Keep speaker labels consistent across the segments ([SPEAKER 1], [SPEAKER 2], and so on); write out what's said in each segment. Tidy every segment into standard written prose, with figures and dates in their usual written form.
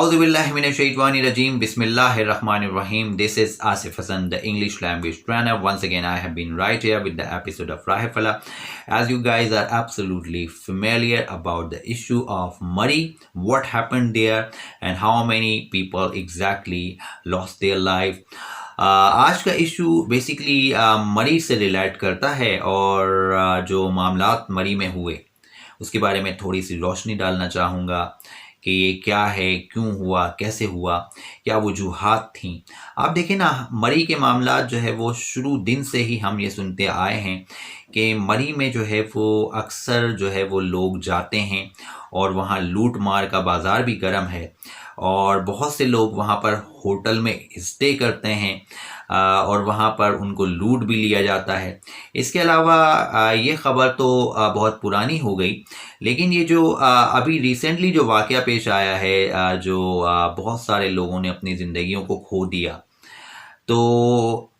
[SPEAKER 1] A'udhu billahi minash shaitani rajim. Bismillahir Rahmanir Rahim. This is Asif Hassan, the English language trainer. Once again, I have been right here with the episode of Rahefala. As you guys are absolutely familiar about the issue of Murree, what happened there, and how many people exactly lost their life. آج کا issue basically مری سے relate کرتا ہے اور جو معاملات مری میں ہوئے اس کے بارے میں تھوڑی سی روشنی ڈالنا چاہوں گا کہ یہ کیا ہے، کیوں ہوا، کیسے ہوا، کیا وجوہات تھیں۔ آپ دیکھیں نا، مری کے معاملات جو ہے وہ شروع دن سے ہی ہم یہ سنتے آئے ہیں کہ مری میں جو ہے وہ اکثر جو ہے وہ لوگ جاتے ہیں اور وہاں لوٹ مار کا بازار بھی گرم ہے اور بہت سے لوگ وہاں پر ہوٹل میں اسٹے کرتے ہیں اور وہاں پر ان کو لوٹ بھی لیا جاتا ہے۔ اس کے علاوہ یہ خبر تو بہت پرانی ہو گئی، لیکن یہ جو ابھی ریسنٹلی جو واقعہ پیش آیا ہے، جو بہت سارے لوگوں نے اپنی زندگیوں کو کھو دیا، تو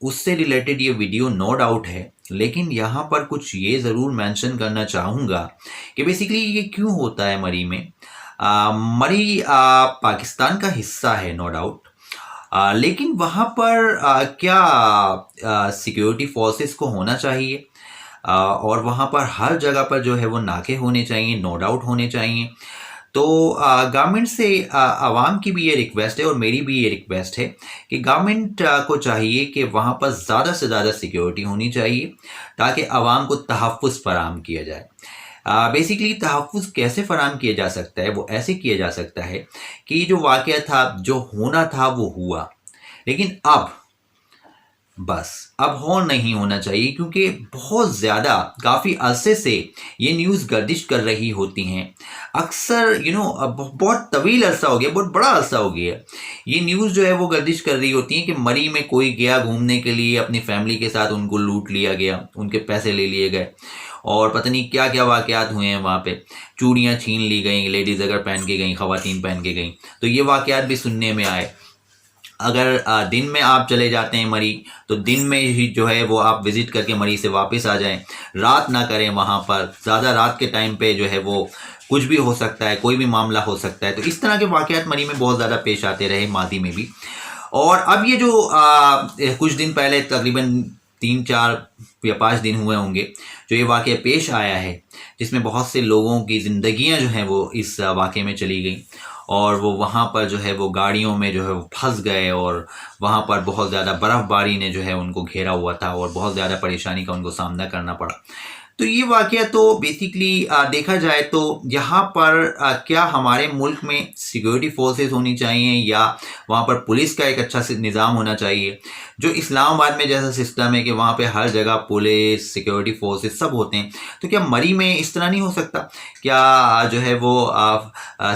[SPEAKER 1] اس سے ریلیٹڈ یہ ویڈیو نو ڈاؤٹ ہے، لیکن یہاں پر کچھ یہ ضرور مینشن کرنا چاہوں گا کہ بیسیکلی یہ کیوں ہوتا ہے مری میں۔ مری پاکستان کا حصہ ہے نو ڈاؤٹ، لیکن وہاں پر کیا سیکیورٹی فورسز کو ہونا چاہیے اور وہاں پر ہر جگہ پر جو ہے وہ ناکے ہونے چاہیے، نو ڈاؤٹ ہونے چاہیے۔ تو گورنمنٹ سے عوام کی بھی یہ ریکویسٹ ہے اور میری بھی یہ ریکویسٹ ہے کہ گورنمنٹ کو چاہیے کہ وہاں پر زیادہ سے زیادہ سیکیورٹی ہونی چاہیے تاکہ عوام کو تحفظ فراہم کیا جائے۔ بیسیکلی تحفظ کیسے فراہم کیا جا سکتا ہے؟ وہ ایسے کیا جا سکتا ہے کہ یہ جو واقعہ تھا، جو ہونا تھا وہ ہوا، لیکن اب ہو نہیں ہونا چاہیے، کیونکہ بہت زیادہ کافی عرصے سے یہ نیوز گردش کر رہی ہوتی ہیں۔ اکثر بہت طویل عرصہ ہو گیا، بہت بڑا عرصہ ہو گیا، یہ نیوز جو ہے وہ گردش کر رہی ہوتی ہیں کہ مری میں کوئی گیا گھومنے کے لیے اپنی فیملی کے ساتھ، ان کو لوٹ لیا گیا، ان کے پیسے لے لیے گئے اور پتہ نہیں کیا کیا واقعات ہوئے ہیں وہاں پہ، چوڑیاں چھین لی گئیں، لیڈیز اگر پہن کے گئیں، خواتین پہن کے گئیں، تو یہ واقعات بھی سننے میں آئے۔ اگر دن میں آپ چلے جاتے ہیں مری تو دن میں ہی جو ہے وہ آپ وزٹ کر کے مری سے واپس آ جائیں، رات نہ کریں وہاں پر، زیادہ رات کے ٹائم پہ جو ہے وہ کچھ بھی ہو سکتا ہے، کوئی بھی معاملہ ہو سکتا ہے۔ تو اس طرح کے واقعات مری میں بہت زیادہ پیش آتے رہے ماضی میں بھی، اور اب یہ جو کچھ دن پہلے تقریباً 3-4 یا 5 دن ہوئے ہوں گے جو یہ واقعہ پیش آیا ہے، جس میں بہت سے لوگوں کی زندگیاں جو ہیں وہ اس واقعے میں چلی گئیں اور وہ وہاں پر جو ہے وہ گاڑیوں میں جو ہے وہ پھنس گئے اور وہاں پر بہت زیادہ برف باری نے جو ہے ان کو گھیرا ہوا تھا اور بہت زیادہ پریشانی کا ان کو سامنا کرنا پڑا۔ تو یہ واقعہ تو بیسیکلی دیکھا جائے تو یہاں پر کیا ہمارے ملک میں سیکیورٹی فورسز ہونی چاہیے یا وہاں پر پولیس کا ایک اچھا نظام ہونا چاہیے، جو اسلام آباد میں جیسا سسٹم ہے کہ وہاں پہ ہر جگہ پولیس، سیکیورٹی فورسز سب ہوتے ہیں، تو کیا مری میں اس طرح نہیں ہو سکتا؟ کیا جو ہے وہ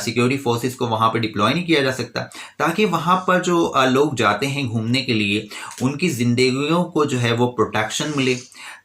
[SPEAKER 1] سیکیورٹی فورسز کو وہاں پہ ڈپلوائے نہیں کیا جا سکتا تاکہ وہاں پر جو لوگ جاتے ہیں گھومنے کے لیے ان کی زندگیوں کو جو ہے وہ پروٹیکشن ملے،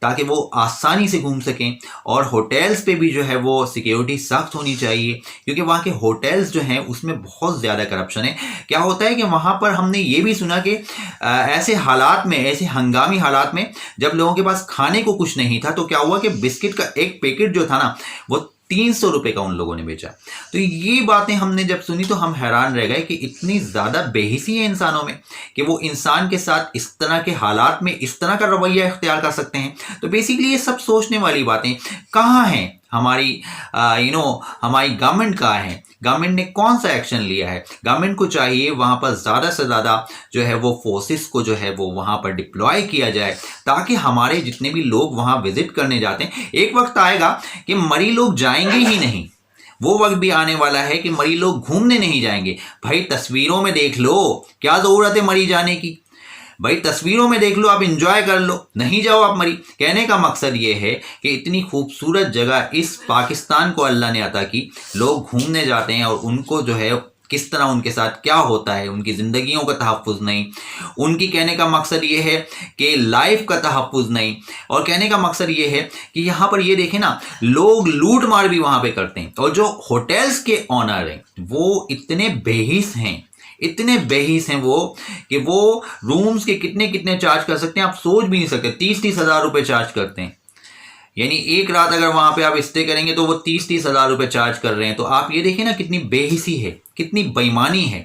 [SPEAKER 1] تاکہ وہ آسانی سے گھوم سکیں؟ اور ہوٹلز پہ بھی جو ہے وہ سیکیورٹی سخت ہونی چاہیے، کیونکہ وہاں کے ہوٹلز جو ہیں اس میں بہت زیادہ کرپشن ہے۔ کیا ہوتا ہے کہ وہاں پر ہم نے یہ بھی سنا کہ ایسے حالات میں، ایسے ہنگامی حالات میں جب لوگوں کے پاس کھانے کو کچھ نہیں تھا تو کیا ہوا کہ بسکٹ کا ایک پیکٹ جو تھا نا وہ 300 روپے کا ان لوگوں نے بیچا۔ تو یہ باتیں ہم نے جب سنی تو ہم حیران رہ گئے کہ اتنی زیادہ بے حسی ہے انسانوں میں کہ وہ انسان کے ساتھ اس طرح کے حالات میں اس طرح کا رویہ اختیار کر سکتے ہیں۔ تو بیسیکلی یہ سب سوچنے والی باتیں کہاں ہیں ہماری ہماری گورنمنٹ کہاں ہے؟ گورنمنٹ نے کون سا ایکشن لیا ہے؟ گورنمنٹ کو چاہیے وہاں پر زیادہ سے زیادہ جو ہے وہ فورسز کو جو ہے وہ وہاں پر ڈپلوائے کیا جائے تاکہ ہمارے جتنے بھی لوگ وہاں وزٹ کرنے جاتے ہیں، ایک وقت آئے گا کہ مری لوگ جائیں گے ہی نہیں، وہ وقت بھی آنے والا ہے کہ مری لوگ گھومنے نہیں جائیں گے۔ بھائی تصویروں میں دیکھ لو، کیا ضرورت ہے مری جانے کی؟ بھائی تصویروں میں دیکھ لو، آپ انجوائے کر لو، نہیں جاؤ آپ مری۔ کہنے کا مقصد یہ ہے کہ اتنی خوبصورت جگہ اس پاکستان کو اللہ نے عطا کی، لوگ گھومنے جاتے ہیں اور ان کو جو ہے کس طرح ان کے ساتھ کیا ہوتا ہے، ان کی زندگیوں کا تحفظ نہیں، ان کی کہنے کا مقصد یہ ہے کہ لائف کا تحفظ نہیں، اور کہنے کا مقصد یہ ہے کہ یہاں پر یہ دیکھیں نا، لوگ لوٹ مار بھی وہاں پہ کرتے ہیں، اور جو ہوٹلز کے آنر ہیں وہ اتنے بے حس ہیں، اتنے بے حس ہیں وہ کہ وہ رومز کے کتنے چارج کر سکتے ہیں آپ سوچ بھی نہیں سکتے۔ 30 ہزار روپے چارج کرتے ہیں، یعنی ایک رات اگر وہاں پہ آپ اسٹے کریں گے تو وہ 30 ہزار روپے چارج کر رہے ہیں۔ تو آپ یہ دیکھیں نا کتنی بے حسی ہے، کتنی بےایمانی ہے۔